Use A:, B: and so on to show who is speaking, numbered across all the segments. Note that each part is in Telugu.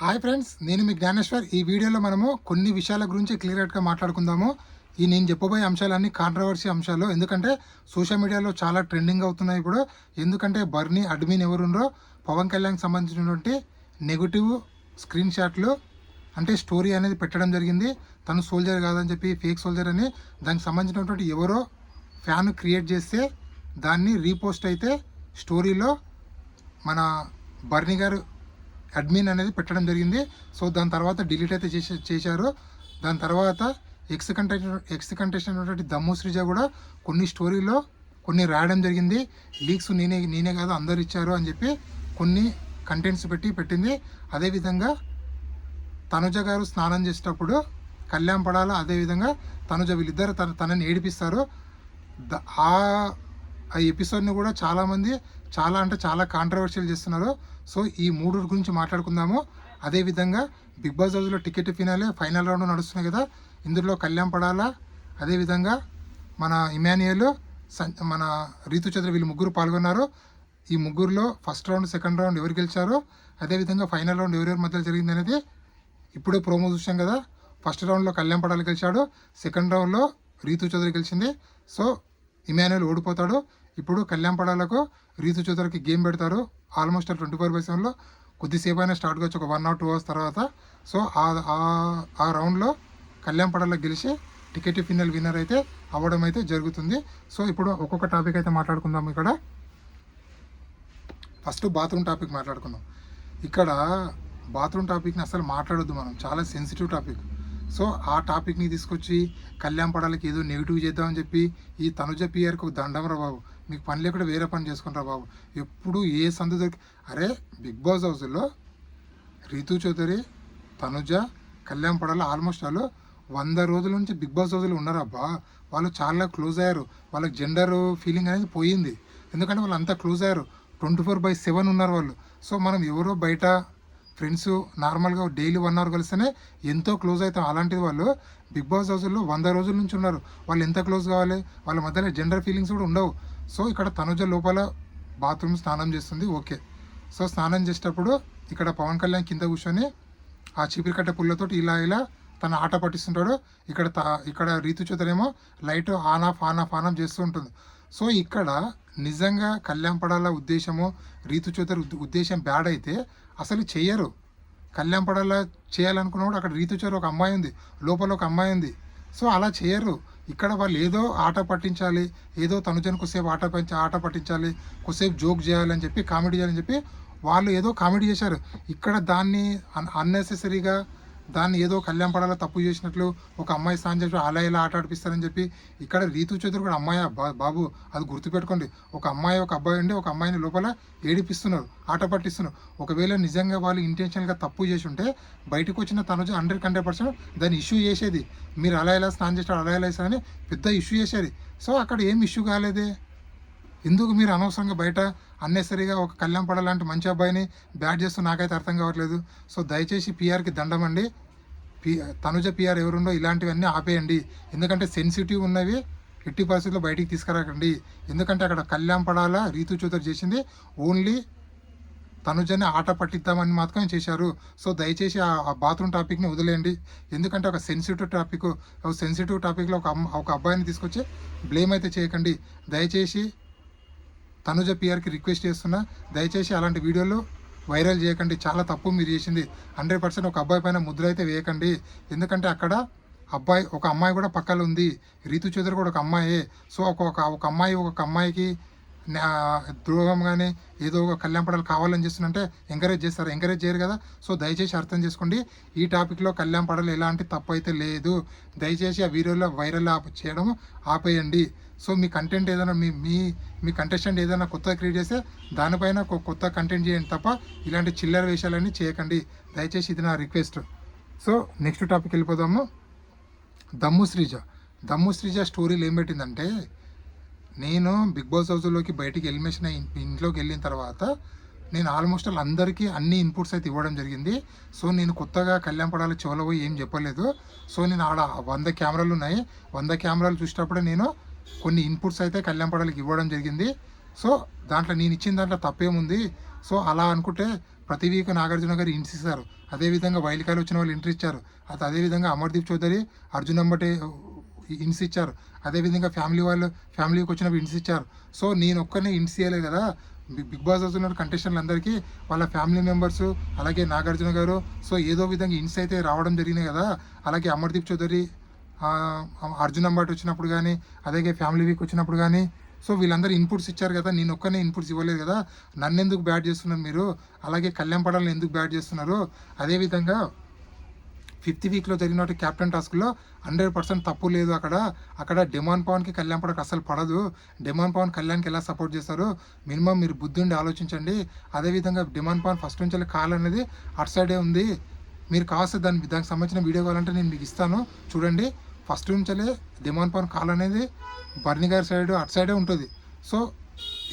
A: హాయ్ ఫ్రెండ్స్, నేను మీ జ్ఞానేశ్వర్. ఈ వీడియోలో మనము కొన్ని విషయాల గురించి క్లియర్గా మాట్లాడుకుందాము. నేను చెప్పబోయే అంశాలన్నీ కాంట్రవర్సీ అంశాలు. ఎందుకంటే సోషల్ మీడియాలో చాలా ట్రెండింగ్ అవుతున్నాయి ఇప్పుడు. ఎందుకంటే బర్నీ అడ్మిన్ ఎవరుండో పవన్ కళ్యాణ్కి సంబంధించినటువంటి నెగిటివ్ స్క్రీన్ షాట్లు అంటే స్టోరీ అనేది పెట్టడం జరిగింది. తను సోల్జర్ కాదని చెప్పి ఫేక్ సోల్జర్ అని దానికి సంబంధించినటువంటి ఎవరో ఫ్యాన్ క్రియేట్ చేస్తే దాన్ని రీపోస్ట్ అయితే స్టోరీలో మన బర్నీ గారు అడ్మిన్ అనేది పెట్టడం జరిగింది. సో దాని తర్వాత డిలీట్ అయితే చేశారు. దాని తర్వాత ఎక్స్ కంటెస్టెంట్ ఉన్నటువంటి దమ్ము శ్రీజ కూడా కొన్ని స్టోరీలో కొన్ని రాయడం జరిగింది. లీక్స్ నేనే కాదు అందరు ఇచ్చారు అని చెప్పి కొన్ని కంటెంట్స్ పెట్టింది. అదేవిధంగా తనుజ గారు స్నానం చేసేటప్పుడు కళ్యాణ్ పడాల, అదేవిధంగా తనుజ వీళ్ళిద్దరు తనని ఏడిపిస్తారు. ఆ ఎపిసోడ్ని కూడా చాలామంది చాలా కాంట్రవర్షియల్ చేస్తున్నారు. సో ఈ మూడు గురించి మాట్లాడుకుందాము. అదేవిధంగా బిగ్ బాస్ హౌస్లో టికెట్ ఫైనల్ రౌండ్ నడుస్తున్నాయి కదా. ఇందులో కళ్యాణ్ పడాల, అదేవిధంగా మన ఇమాన్యుయల్, మన రీతు చౌదరి వీళ్ళు ముగ్గురు పాల్గొన్నారు. ఈ ముగ్గురులో ఫస్ట్ రౌండ్, సెకండ్ రౌండ్ ఎవరు గెలిచారో, అదేవిధంగా ఫైనల్ రౌండ్ ఎవరెవరి మధ్యలో జరిగింది అనేది ఇప్పుడే ప్రోమో చూసాం కదా. ఫస్ట్ రౌండ్లో కళ్యాణ్ పడాల గెలిచాడు, సెకండ్ రౌండ్లో రీతు చౌదరి గెలిచింది. సో ఇమాన్యుయల్ ఓడిపోతాడు. ఇప్పుడు కళ్యాణ్ పడాలకు రీతు చౌదరికి గేమ్ పెడతారు. ఆల్మోస్ట్ 24/7లో కొద్దిసేపు అయినా స్టార్ట్ కావచ్చు, ఒక 1 or 2 hours తర్వాత. సో ఆ రౌండ్లో కళ్యాణ్ పడాల గెలిచి టికెట్ ఫిన్నల్ విన్నర్ అయితే అవ్వడం అయితే జరుగుతుంది. సో ఇప్పుడు ఒక్కొక్క టాపిక్ అయితే మాట్లాడుకుందాం. ఇక్కడ ఫస్ట్ బాత్రూమ్ టాపిక్ మాట్లాడుకుందాం. ఇక్కడ బాత్రూమ్ టాపిక్ని అసలు మాట్లాడొద్దు మనం, చాలా సెన్సిటివ్ టాపిక్. సో ఆ టాపిక్ని తీసుకొచ్చి కళ్యాణ్ పడాలకి ఏదో నెగిటివ్ చేద్దామని చెప్పి ఈ తనుజ పిఆర్కి ఒక దండం రా బాబు. మీకు పని లేకుండా వేరే పని చేసుకుంటారా బాబు. ఎప్పుడు ఏ సందు దొరికి అరే బిగ్ బాస్ హౌస్లో రీతు చౌదరి, తనుజ, కళ్యాణ్ పడాల ఆల్మోస్ట్ వాళ్ళు 100 రోజుల నుంచి బిగ్ బాస్ హౌస్లో ఉన్నారబ్బా. వాళ్ళు చాలా క్లోజ్ అయ్యారు. వాళ్ళకి జెండర్ ఫీలింగ్ అనేది పోయింది. ఎందుకంటే వాళ్ళు అంతా క్లోజ్ అయ్యారు. 24/7 ఉన్నారు వాళ్ళు. సో మనం ఎవరో బయట ఫ్రెండ్స్ నార్మల్గా డైలీ 1 hour కలిస్తేనే ఎంతో క్లోజ్ అవుతాం. అలాంటిది వాళ్ళు బిగ్ బాస్ హౌస్లో 100 రోజుల నుంచి ఉన్నారు. వాళ్ళు ఎంత క్లోజ్ కావాలి, వాళ్ళ మధ్యలో జెండర్ ఫీలింగ్స్ కూడా ఉండవు. సో ఇక్కడ తనుజ లోపల బాత్రూమ్ స్నానం చేస్తుంది, ఓకే. సో స్నానం చేసేటప్పుడు ఇక్కడ పవన్ కళ్యాణ్ కింద కూర్చొని ఆ చీపిరి కట్టే పుల్లతో ఇలా తన ఆట పట్టిస్తుంటాడు. ఇక్కడ రీతు చౌదరేమో లైట్ ఆన్ ఆఫ్ చేస్తూ ఉంటుంది. సో ఇక్కడ నిజంగా కళ్యాణ్ పడాల ఉద్దేశము, రీతు చౌదరి ఉద్దేశం బ్యాడ్ అయితే అసలు చెయ్యరు. కళ్యాణ్ పడాల చేయాలనుకున్నప్పుడు అక్కడ రీతు చౌదరి ఒక అమ్మాయి ఉంది, లోపల ఒక అమ్మాయి ఉంది. సో అలా చేయరు. ఇక్కడ వాళ్ళు ఏదో ఆట పట్టించాలి, ఏదో తనుజను కొద్దిసేపు ఆట పట్టించాలి, కొద్దిసేపు జోక్ చేయాలని చెప్పి, కామెడీ చేయాలని చెప్పి వాళ్ళు ఏదో కామెడీ చేశారు. ఇక్కడ దాన్ని అన్నెసెసరీగా దాన్ని ఏదో కళ్యాణ్ పడాల తప్పు చేసినట్లు ఒక అమ్మాయి స్నానం చేసి అలా ఇలా ఆట ఆడిపిస్తారని చెప్పి ఇక్కడ రీతు చౌదరి కూడా అమ్మాయి బాబు అది గుర్తుపెట్టుకోండి. ఒక అమ్మాయి ఒక అబ్బాయి ఉండి ఒక అమ్మాయిని లోపల ఏడిపిస్తున్నారు, ఆట పట్టిస్తున్నారు. ఒకవేళ నిజంగా వాళ్ళు ఇంటెన్షనల్గా తప్పు చేసి ఉంటే బయటకు వచ్చిన తనుజ 100% దాన్ని ఇష్యూ చేసేది. మీరు అలా ఇలా స్నానం చేస్తాడు, అలా ఇలా వేస్తారని పెద్ద ఇష్యూ చేసేది. సో అక్కడ ఏం ఇష్యూ కాలేదే. ఎందుకు మీరు అనవసరంగా బయట అన్నెసరీగా ఒక కళ్యాణ్ పడాల లాంటి మంచి అబ్బాయిని బ్యాట్ చేస్తూ నాకైతే అర్థం కావట్లేదు. సో దయచేసి పిఆర్కి దండమండి. తనుజ పిఆర్ ఎవరుండో ఇలాంటివన్నీ ఆపేయండి. ఎందుకంటే సెన్సిటివ్ ఉన్నవి ఎట్టి పరిస్థితుల్లో బయటికి తీసుకురాకండి. ఎందుకంటే అక్కడ కళ్యాణ్ పడాల రీతు చౌదరి చేసింది ఓన్లీ తనుజని ఆట పట్టిద్దామని మాత్రమే చేశారు. సో దయచేసి ఆ బాత్రూమ్ టాపిక్ని వదిలేయండి. ఎందుకంటే ఒక సెన్సిటివ్ టాపిక్లో ఒక అబ్బాయిని తీసుకొచ్చి బ్లేమ్ అయితే చేయకండి. దయచేసి తనుజ పిఆర్కి రిక్వెస్ట్ చేస్తున్నా, దయచేసి అలాంటి వీడియోలు వైరల్ చేయకండి. చాలా తప్పు మీరు చేసింది. 100% ఒక అబ్బాయి పైన ముద్ర అయితే వేయకండి. ఎందుకంటే అక్కడ ఒక అమ్మాయి కూడా పక్కన ఉంది. రీతు చౌదరి కూడా ఒక అమ్మాయే. సో ఒక అమ్మాయికి ద్రోహం కానీ ఏదో ఒక కళ్యాణ్ పడాలు కావాలని చేస్తున్నంటే ఎంకరేజ్ చేయరు కదా. సో దయచేసి అర్థం చేసుకోండి. ఈ టాపిక్లో కళ్యాణ్ పడాలు ఎలాంటి తప్పు అయితే లేదు. దయచేసి ఆ వీడియోలో వైరల్ చేయడం ఆపేయండి. సో మీ కంటెంట్ ఏదైనా మీ కంటెస్టెంట్ ఏదైనా కొత్తగా క్రియేట్ చేస్తే దానిపైన కొత్త కంటెంట్ చేయండి తప్ప ఇలాంటి చిల్లర వేషాలన్నీ చేయకండి. దయచేసి ఇది నా రిక్వెస్ట్. సో నెక్స్ట్ టాపిక్ వెళ్ళిపోదాము. దమ్ము శ్రీజ స్టోరీలు ఏం పెట్టిందంటే, నేను బిగ్ బాస్ హౌస్లోకి బయటికి ఎలిమినేషన్ ఇంట్లోకి వెళ్ళిన తర్వాత నేను ఆల్మోస్ట్ అందరికీ అన్ని ఇన్పుట్స్ అయితే ఇవ్వడం జరిగింది. సో నేను కొత్తగా కళ్యాణ్ పడాల చెవులో పోయి ఏం చెప్పలేదు. సో నేను ఆడ 100 కెమెరాలు ఉన్నాయి. 100 కెమెరాలు చూసినప్పుడే నేను కొన్ని ఇన్పుట్స్ అయితే కళ్యాణ్ పడాలకి ఇవ్వడం జరిగింది. సో దాంట్లో నేను ఇచ్చిన దాంట్లో తప్పేముంది. సో అలా అనుకుంటే ప్రతి వీక్ నాగార్జున గారు ఇంట్స్ ఇస్తారు. అదేవిధంగా వైల్డ్‌కార్డ్ వచ్చిన వాళ్ళు ఎంట్రీ ఇచ్చారు. అదేవిధంగా అమర్‌దీప్ చౌదరి, అర్జున్ అంబటే ఇంట్స్ ఇచ్చారు. అదేవిధంగా ఫ్యామిలీకి వచ్చినప్పుడు ఇంట్స్ ఇచ్చారు. సో నేనొక్కడినే ఇంట్స్ ఇయ్యలేదు కదా! బిగ్ బాస్ హౌస్‌లో ఉన్న కంటెస్టెంట్లందరికీ వాళ్ళ ఫ్యామిలీ మెంబర్స్, అలాగే నాగార్జున గారు, సో ఏదో విధంగా ఇంట్స్ అయితే రావడం జరిగినాయి కదా! అలాగే అమర్‌దీప్ చౌదరి, అర్జున్ అంబటి వచ్చినప్పుడు కానీ, అలాగే ఫ్యామిలీ వీక్ వచ్చినప్పుడు కానీ, సో వీళ్ళందరూ ఇన్పుట్స్ ఇచ్చారు కదా! నేనొక్కడినే ఇన్పుట్స్ ఇవ్వలేదు కదా! నన్నెందుకు బ్యాడ్ చేస్తున్నారు మీరు? అలాగే కళ్యాణ్ పడాలని ఎందుకు బ్యాడ్ చేస్తున్నారు? అదేవిధంగా ఫిఫ్త్ వీక్లో జరిగినట్టు క్యాప్టెన్ టాస్క్లో 100% తప్పు లేదు. అక్కడ డెమాన్ పవన్కి కళ్యాణ్ పడక అసలు పడదు. డెమాన్ పవన్ కళ్యాణ్కి ఎలా సపోర్ట్ చేస్తారు? మినిమం మీరు బుద్ధి ఉండి ఆలోచించండి. అదేవిధంగా డెమాన్ పవన్ ఫస్ట్ నుంచి కాల్ అనేది అటు సైడే ఉంది. మీరు కావాల్సి దానికి సంబంధించిన వీడియో కావాలంటే నేను మీకు ఇస్తాను, చూడండి. ఫస్ట్ నుంచే డెమాన్ పవన్ కాల్ అనేది బర్ని గారి సైడ్ అటు సైడే ఉంటుంది. సో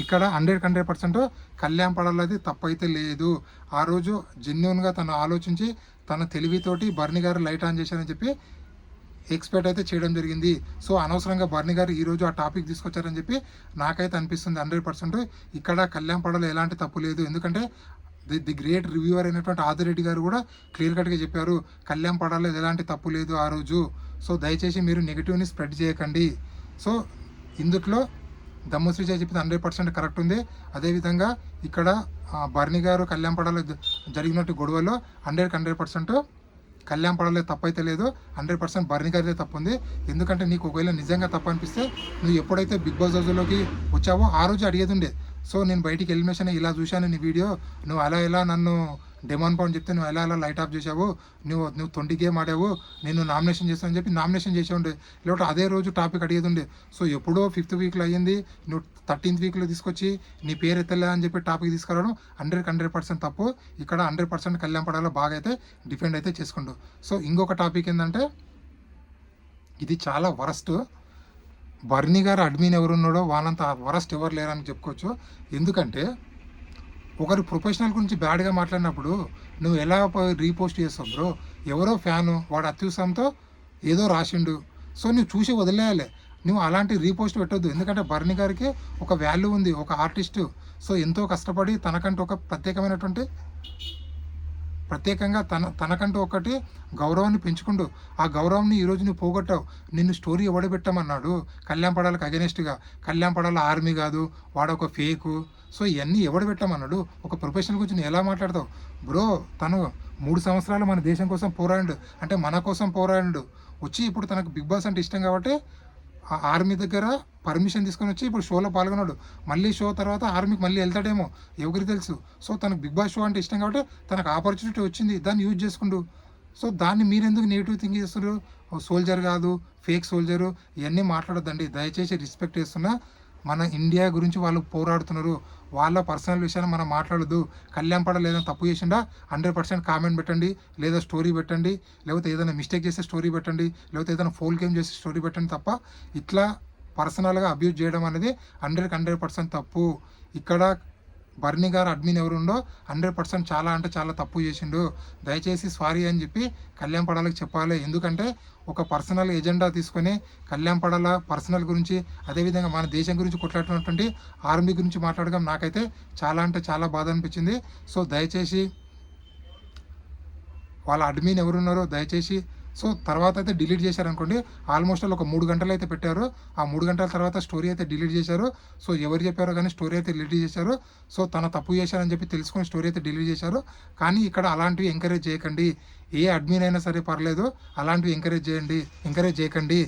A: ఇక్కడ 100% కళ్యాణ్ పడాలది తప్పైతే లేదు. ఆ రోజు జెన్యున్గా తను ఆలోచించి తన తెలివితోటి బర్ని గారు లైట్ ఆన్ చేశారని చెప్పి ఎక్స్పెక్ట్ అయితే చేయడం జరిగింది. సో అనవసరంగా బర్ని గారు ఈరోజు ఆ టాపిక్ తీసుకొచ్చారని చెప్పి నాకైతే అనిపిస్తుంది 100%. ఇక్కడ కళ్యాణ్ పడాలో ఎలాంటి తప్పు లేదు. ఎందుకంటే ది గ్రేట్ రివ్యూవర్ అయినటువంటి ఆదిరెడ్డి గారు కూడా క్లియర్ కట్గా చెప్పారు, కళ్యాణ్ పడాలో ఎలాంటి తప్పు లేదు ఆ రోజు. సో దయచేసి మీరు నెగిటివ్ని స్ప్రెడ్ చేయకండి. సో ఇందుట్లో దమ్ముశ్రీ చెప్పింది 100% కరెక్ట్ ఉంది. అదేవిధంగా ఇక్కడ బర్ని గారు కళ్యాణ్ పడాలో జరిగినట్టు గొడవలో 100% కళ్యాణ్ పడాలో తప్పైతే లేదు. 100% బర్ని గారిదే తప్పు ఉంది. ఎందుకంటే నీకు ఒకవేళ నిజంగా తప్పు అనిపిస్తే నువ్వు ఎప్పుడైతే బిగ్ బాస్ హౌస్లోకి వచ్చావో ఆ రోజు అడిగేది ఉండే. సో నేను బయటికి ఎలిమినేషన్ ఇలా చూశాను నీ వీడియో, నువ్వు ఎలా నన్ను డెమాన్ పవన్ చెప్తే నువ్వు ఎలా లైట్ ఆఫ్ చేసావు, నువ్వు 20 గేమ్ ఆడావు, నేను నామినేషన్ చేస్తాను అని చెప్పి నామినేషన్ చేసే ఉండే. లేకపోతే అదే రోజు టాపిక్ అడిగేది ఉండే. సో ఎప్పుడో 5th వీక్లో అయ్యింది, నువ్వు 13th వీక్లో తీసుకొచ్చి నీ పేరు ఎత్తలే అని చెప్పి టాపిక్ తీసుకురావడం 100% తప్పు. ఇక్కడ 100% కళ్యాణ్ పడాలో బాగా అయితే డిఫెండ్ అయితే చేసుకుండు. సో ఇంకొక టాపిక్ ఏంటంటే ఇది చాలా వరస్ట్. బర్ని గారు అడ్మిన్ ఎవరున్నాడో వాళ్ళంతా వరస్ట్ ఎవరు లేరని చెప్పుకోవచ్చు. ఎందుకంటే ఒకరి ప్రొఫెషనల్ గురించి బ్యాడ్గా మాట్లాడినప్పుడు నువ్వు ఎలా రీపోస్ట్ చేస్తావు బ్రో? ఎవరో ఫ్యాను, వాడు అత్యుత్సాహంతో ఏదో రాసిండు, సో నువ్వు చూసి వదిలేయాలి. నువ్వు అలాంటి రీపోస్ట్ పెట్టొద్దు. ఎందుకంటే బర్ని గారికి ఒక వాల్యూ ఉంది, ఒక ఆర్టిస్టు. సో ఎంతో కష్టపడి తనకంటూ ఒక ప్రత్యేకంగా తనకంటూ ఒకటి గౌరవాన్ని పెంచుకుంటూ ఆ గౌరవాన్ని ఈరోజు నువ్వు పోగొట్టావు. నిన్ను స్టోరీ ఎవడబెట్టమన్నాడు కళ్యాణ్ పడాలకు అగెనెస్ట్గా? కళ్యాణ్ పడాల ఆర్మీ కాదు, వాడొక ఫేకు. సో ఇవన్నీ ఎవడబెట్టమన్నాడు? ఒక ప్రొఫెషనల్ గురించి నువ్వు ఎలా మాట్లాడతావు బ్రో? తను 3 సంవత్సరాలు మన దేశం కోసం పోరాడు, అంటే మన కోసం పోరాడు వచ్చి ఇప్పుడు తనకు బిగ్ బాస్ అంటే ఇష్టం కాబట్టి ఆ ఆర్మీ దగ్గర పర్మిషన్ తీసుకొని వచ్చి ఇప్పుడు షోలో పాల్గొన్నాడు. మళ్ళీ షో తర్వాత ఆర్మీకి మళ్ళీ వెళ్తాడేమో, ఎవరికి తెలుసు. సో తనకు బిగ్ బాస్ షో అంటే ఇష్టం కాబట్టి తనకు ఆపర్చునిటీ వచ్చింది, దాన్ని యూజ్ చేసుకుంటూ. సో దాన్ని మీరెందుకు నెగిటివ్ థింక్ చేస్తారు? సోల్జర్ కాదు, ఫేక్ సోల్జరు, ఇవన్నీ మాట్లాడొద్దండి దయచేసి. రెస్పెక్ట్ చేస్తున్నా. మన ఇండియా గురించి వాళ్ళు పోరాడుతున్నారు, వాళ్ళ పర్సనల్ విషయాన్ని మనం మాట్లాడద్దు. కళ్యాణ్ పడ ఏదైనా తప్పు చేసిండా 100% కామెంట్ పెట్టండి, లేదా స్టోరీ పెట్టండి, లేకపోతే ఏదైనా మిస్టేక్ చేస్తే స్టోరీ పెట్టండి, లేకపోతే ఏదైనా ఫోల్ గేమ్ చేస్తే స్టోరీ పెట్టండి తప్ప ఇట్లా పర్సనల్గా అబ్యూజ్ చేయడం అనేది 100% తప్పు. ఇక్కడ బర్ని గారు అడ్మిన్ ఎవరుండో 100% చాలా అంటే చాలా తప్పు చేసిండు. దయచేసి సారీ అని చెప్పి కళ్యాణ్ పడాలకు చెప్పాలి. ఎందుకంటే ఒక పర్సనల్ ఎజెండా తీసుకొని కళ్యాణ్ పడాల పర్సనల్ గురించి, అదేవిధంగా మన దేశం గురించి కొట్లాడుతున్నటువంటి ఆర్మీ గురించి మాట్లాడడం నాకైతే చాలా అంటే చాలా బాధ అనిపించింది. సో దయచేసి వాళ్ళ అడ్మిన్ ఎవరున్నారో దయచేసి, సో తర్వాత అయితే డిలీట్ చేశారనుకోండి. ఆల్మోస్ట్ ఒక 3 గంటలు అయితే పెట్టారు. ఆ 3 గంటల తర్వాత స్టోరీ అయితే డిలీట్ చేశారు. సో ఎవరు చెప్పారో కానీ స్టోరీ అయితే డిలీట్ చేశారు. సో తన తప్పు చేశారని చెప్పి తెలుసుకొని స్టోరీ అయితే డిలీట్ చేశారు. కానీ ఇక్కడ అలాంటివి ఎంకరేజ్ చేయకండి. ఏ అడ్మిన్ అయినా సరే పర్లేదు, అలాంటివి ఎంకరేజ్ చేయకండి.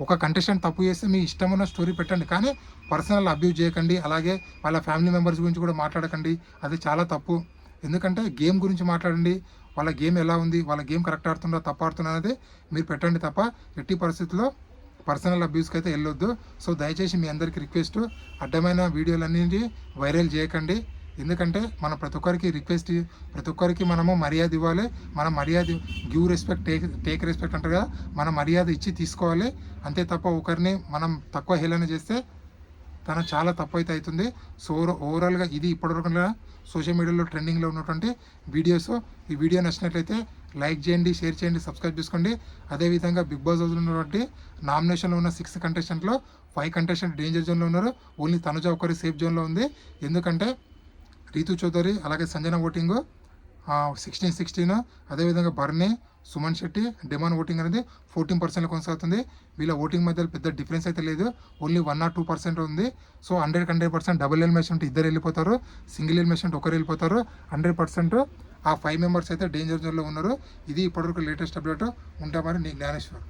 A: ఒక కంటెస్టెంట్ తప్పు చేస్తే మీ ఇష్టమున్న స్టోరీ పెట్టండి, కానీ పర్సనల్ అబ్యూజ్ చేయకండి. అలాగే వాళ్ళ ఫ్యామిలీ మెంబర్స్ గురించి కూడా మాట్లాడకండి, అది చాలా తప్పు. ఎందుకంటే గేమ్ గురించి మాట్లాడండి, వాళ్ళ గేమ్ ఎలా ఉంది, వాళ్ళ గేమ్ కరెక్ట్ ఆడుతుందో తప్పు ఆడుతుందో అనేది మీరు పెట్టండి తప్ప ఎట్టి పరిస్థితుల్లో పర్సనల్ అబ్యూస్కి అయితే వెళ్ళొద్దు. సో దయచేసి మీ అందరికీ రిక్వెస్ట్, అడ్డమైన వీడియోలన్నింటి వైరల్ చేయకండి. ఎందుకంటే మన ప్రతి ఒక్కరికి మనము మర్యాద ఇవ్వాలి. మన మర్యాద గివ్ రెస్పెక్ట్, టేక్ రెస్పెక్ట్ అంటారు కదా, మన మర్యాద ఇచ్చి తీసుకోవాలి. అంతే తప్ప ఒకరిని మనం తక్కువ హేళన చేస్తే తన చాలా తప్పు అయితే అవుతుంది. సో ఓవరాల్గా ఇది ఇప్పటివరకు సోషల్ మీడియాలో ట్రెండింగ్లో ఉన్నటువంటి వీడియోస్. ఈ వీడియో నచ్చినట్లయితే లైక్ చేయండి, షేర్ చేయండి, సబ్స్క్రైబ్ చేసుకోండి. అదేవిధంగా బిగ్ బాస్ హౌస్లో ఉన్నటువంటి నామినేషన్లో ఉన్న 6 కంటెస్టెంట్లో 5 కంటెస్టెంట్ డేంజర్ జోన్లో ఉన్నారు. ఓన్లీ తనుజ ఒకరి సేఫ్ జోన్లో ఉంది. ఎందుకంటే రీతు చౌదరి అలాగే సంజన ఓటింగ్ 16-16, అదేవిధంగా బర్నే, సుమన్ శెట్టి, డిమాండ్ ఓటింగ్ అనేది 14% కొనసాగుతుంది. వీళ్ళ ఓటింగ్ మధ్య పెద్ద డిఫరెన్స్ అయితే లేదు, ఓన్లీ 1 or 2% ఉంది. సో 100% డబుల్ ఎలిమినేషన్ ఉంటే ఇద్దరు వెళ్ళిపోతారు, సింగిల్ ఎలిమినేషన్ ఒకరు వెళ్ళిపోతారు. 100% ఆ 5 మెంబర్స్ అయితే డేంజర్ జోన్లో ఉన్నారు. ఇది ఇప్పటివరకు లేటెస్ట్ అప్డేట్. ఉంటా మరి నీ జ్ఞానేశ్వర్.